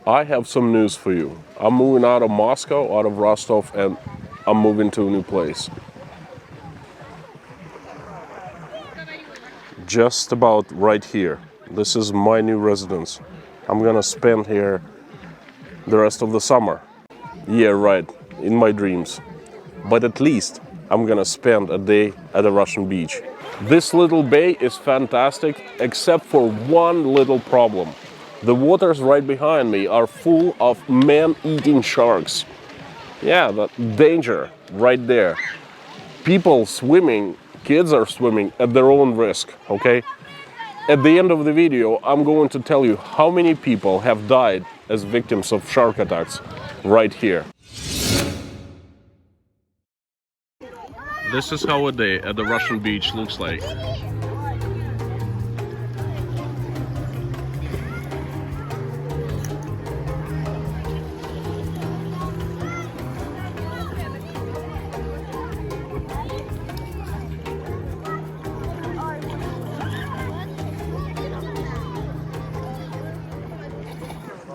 I have some news for you. I'm moving out of Moscow, out of Rostov, and I'm moving to a new place. Just about right here. This is my new residence. I'm gonna spend here the rest of the summer. Yeah, right, in my dreams. But at least I'm gonna spend a day at a Russian beach. This little bay is fantastic, except for one little problem. The waters right behind me are full of man-eating sharks. Yeah, that danger right there. People swimming, kids are swimming at their own risk, okay? At the end of the video, I'm going to tell you how many people have died as victims of shark attacks right here. This is how a day at the Russian beach looks like.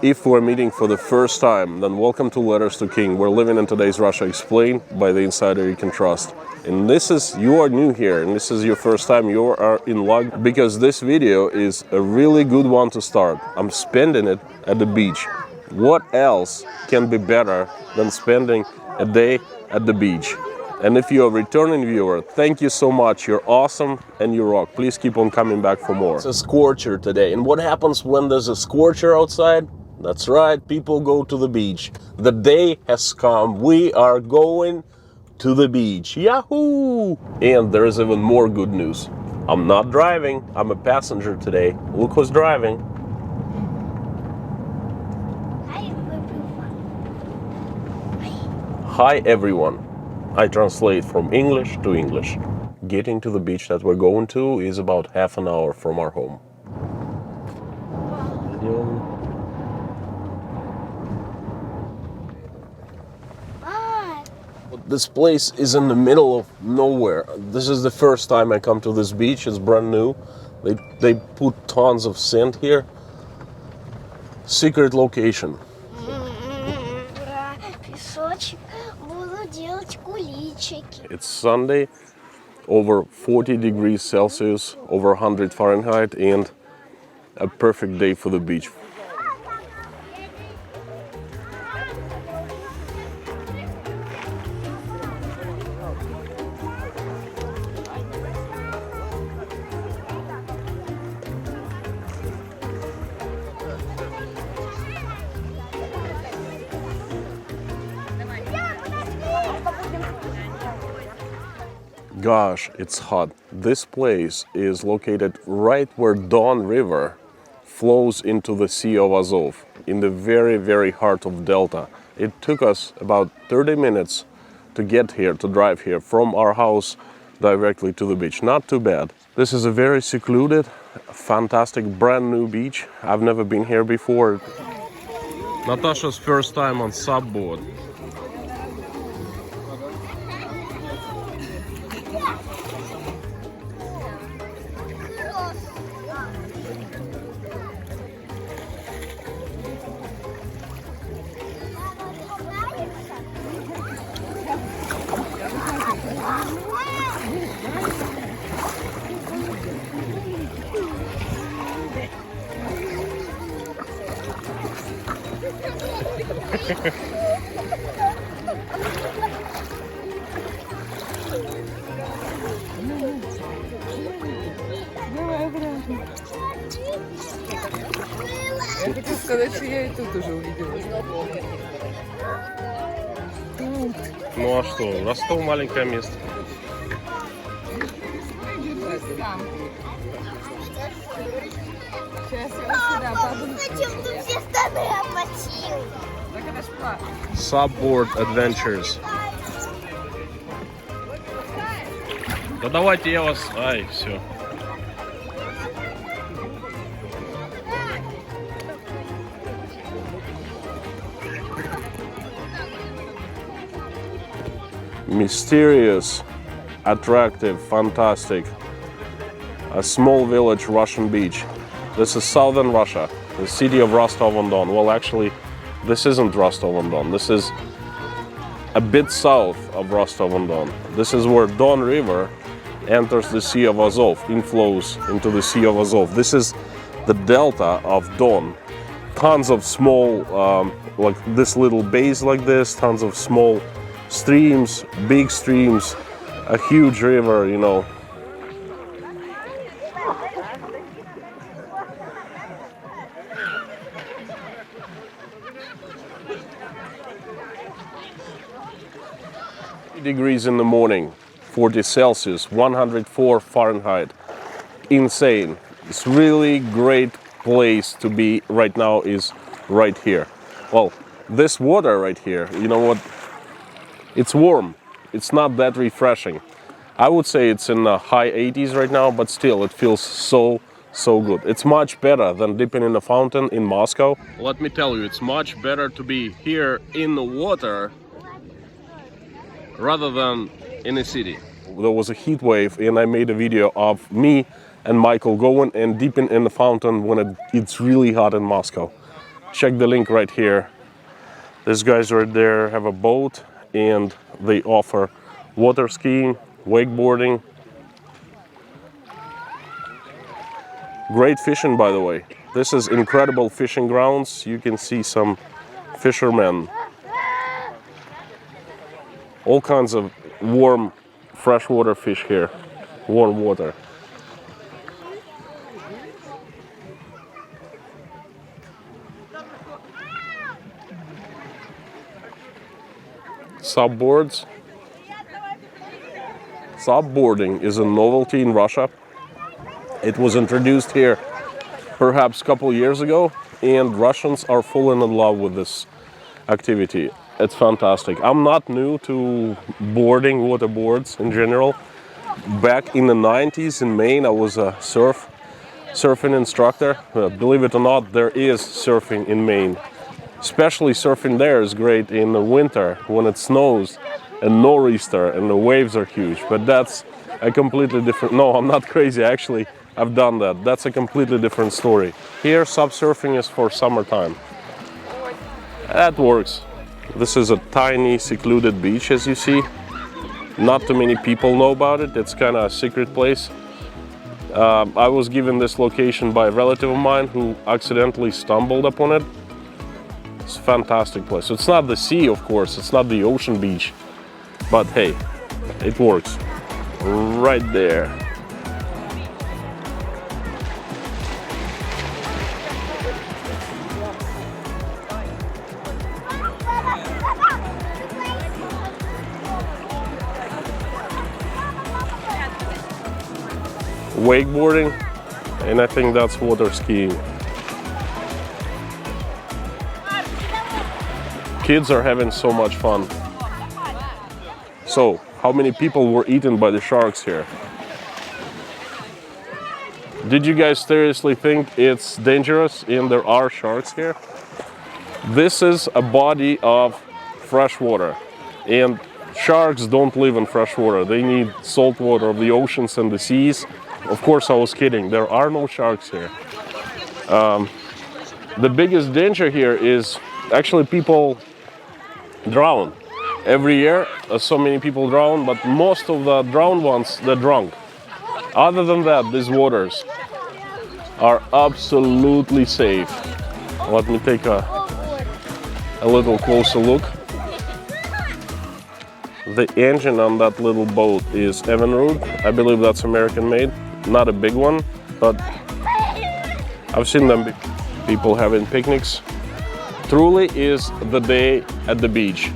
If we're meeting for the first time, then welcome to Letters to King. We're living in today's Russia Explained by the insider you can trust. And you are new here, and this is your first time, you are in luck, because this video is a really good one to start. I'm spending it at the beach. What else can be better than spending a day at the beach? And if you're a returning viewer, thank you so much. You're awesome and you rock. Please keep on coming back for more. It's a scorcher today. And what happens when there's a scorcher outside? That's right, people go to the beach. The day has come. We are going to the beach. Yahoo! And there is even more good news. I'm not driving. I'm a passenger today. Look who's driving. Hi everyone. I translate from English to English. Getting to the beach that we're going to is about half an hour from our home. This place is in the middle of nowhere. This is the first time I come to this beach. It's brand new. They put tons of sand here. Secret location. It's Sunday, over 40 degrees Celsius, over 100 Fahrenheit, and a perfect day for the beach. Gosh, it's hot. This place is located right where Don River flows into the Sea of Azov, in the very, very heart of Delta. It took us about 30 minutes to get here, to drive here from our house directly to the beach. Not too bad. This is a very secluded, fantastic, brand new beach. I've never been here before. Natasha's first time on subboard. Я хочу сказать, что я и тут уже увидела. Ну а что, Ростов маленькое место. Сейчас я сюда подумаю. Так это ж платно. Subboard Adventures. Да давайте я вас... Ай, все. Mysterious, attractive, fantastic. A small village Russian beach. This is southern Russia. the city of Rostov-on-Don. Well, actually, this isn't Rostov-on-Don. This is a bit south of Rostov-on-Don. This is where Don River enters the Sea of Azov, inflows into the Sea of Azov. This is the delta of Don. Tons of small, like this little bays like this, tons of small streams, big streams, a huge river, you know. Degrees in the morning, 40 Celsius, 104 Fahrenheit. Insane. It's really great place to be right now is right here. Well, this water right here, you know what? It's warm. It's not that refreshing. I would say it's in the high 80s right now, but still it feels so good. It's much better than dipping in a fountain in Moscow. Let me tell you, it's much better to be here in the water rather than in a city. There was a heat wave and I made a video of me and Michael going and dipping in the fountain when it's really hot in Moscow. Check the link right here. These guys right there have a boat and they offer water skiing, wakeboarding. Great fishing, by the way. This is incredible fishing grounds. You can see some fishermen. All kinds of warm freshwater fish here, warm water. Subboards. Subboarding is a novelty in Russia. It was introduced here perhaps a couple years ago, and Russians are falling in love with this activity. It's fantastic. I'm not new to boarding, waterboards in general. Back in the 90s in Maine, I was a surfing instructor. Believe it or not, there is surfing in Maine. Especially surfing there is great in the winter when it snows and nor'easter and the waves are huge. But that's a completely different... No, I'm not crazy. Actually, I've done that. That's a completely different story. Here, subsurfing is for summertime. That works. This is a tiny, secluded beach, as you see. Not too many people know about it. It's kind of a secret place. I was given this location by a relative of mine who accidentally stumbled upon it. It's a fantastic place. It's not the sea, of course. It's not the ocean beach. But hey, it works. Right there. Wakeboarding, and I think that's water skiing. Kids are having so much fun. So, how many people were eaten by the sharks here? Did you guys seriously think it's dangerous and there are sharks here? This is a body of fresh water, and sharks don't live in fresh water. They need salt water of the oceans and the seas. Of course, I was kidding. There are no sharks here. The biggest danger here is actually people drown. Every year, so many people drown, but most of the drowned ones, they're drunk. Other than that, these waters are absolutely safe. Let me take a little closer look. The engine on that little boat is Evinrude. I believe that's American made. Not a big one, but I've seen them, people having picnics. Truly is the day at the beach.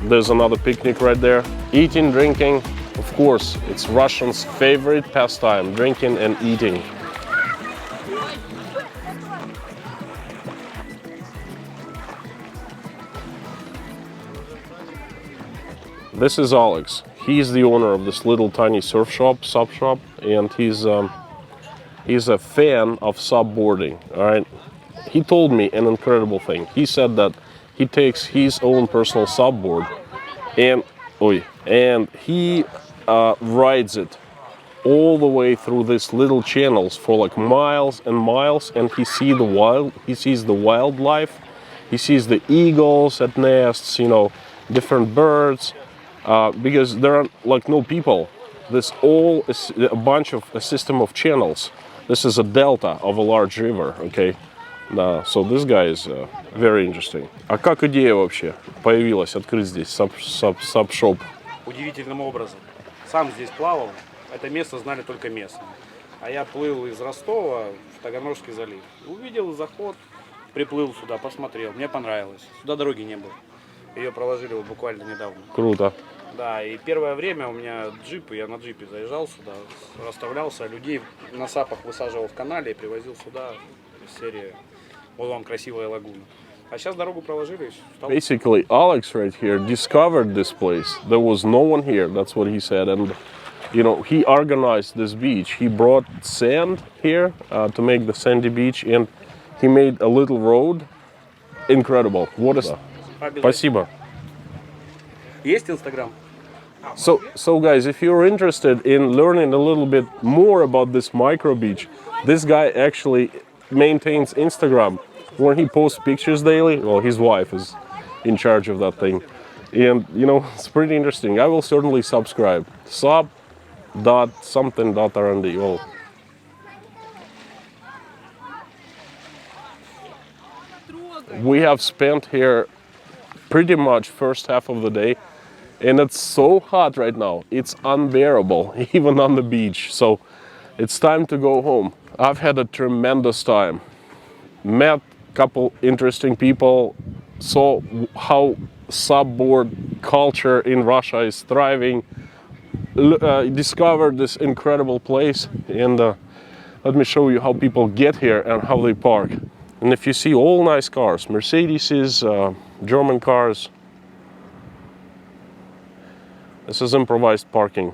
There's another picnic right there. Eating, drinking, of course, it's Russians' favorite pastime, drinking and eating. This is Alex. He's the owner of this little tiny surf shop, sub shop, and he's a fan of subboarding. All right, he told me an incredible thing. He said that he takes his own personal subboard and he rides it all the way through these little channels for like miles and miles, and he sees the wildlife, he sees the eagles at nests, you know, different birds, because there are like no people. This all is a system of channels. This is a delta of a large river, okay? So this guy is very interesting. А как идея вообще появилась открыть здесь саб-шоп? Удивительным образом. Сам здесь плавал, это место знали только местные. А я плыл из Ростова в Таганрожский залив. Увидел заход, приплыл сюда, посмотрел, мне понравилось. Сюда дороги не было. Ее проложили вот буквально недавно. Круто. Да, и первое время у меня джип, и я на джипе заезжал сюда, расставлялся, людей на сапах высаживал в канале и привозил сюда из серии «Вот вам красивая лагуна». А сейчас дорогу проложили. Basically, Alex right here discovered this place. There was no one here, that's what he said. And, you know, he organized this beach. He brought sand here to make the sandy beach, and he made a little road. Incredible. What is that? Спасибо. Есть Инстаграм? So guys, if you're interested in learning a little bit more about this micro beach, this guy actually maintains Instagram where he posts pictures daily. Well, his wife is in charge of that thing. And, you know, it's pretty interesting. I will certainly subscribe. sub.something.rnd. Well, we have spent here pretty much first half of the day, and it's so hot right now. It's unbearable, even on the beach. So it's time to go home. I've had a tremendous time. Met a couple interesting people, saw how subboard culture in Russia is thriving, discovered this incredible place, and let me show you how people get here and how they park. And if you see all nice cars, Mercedes, German cars, this is improvised parking.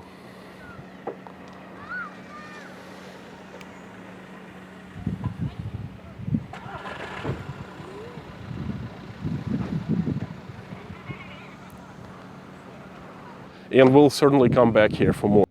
And we'll certainly come back here for more.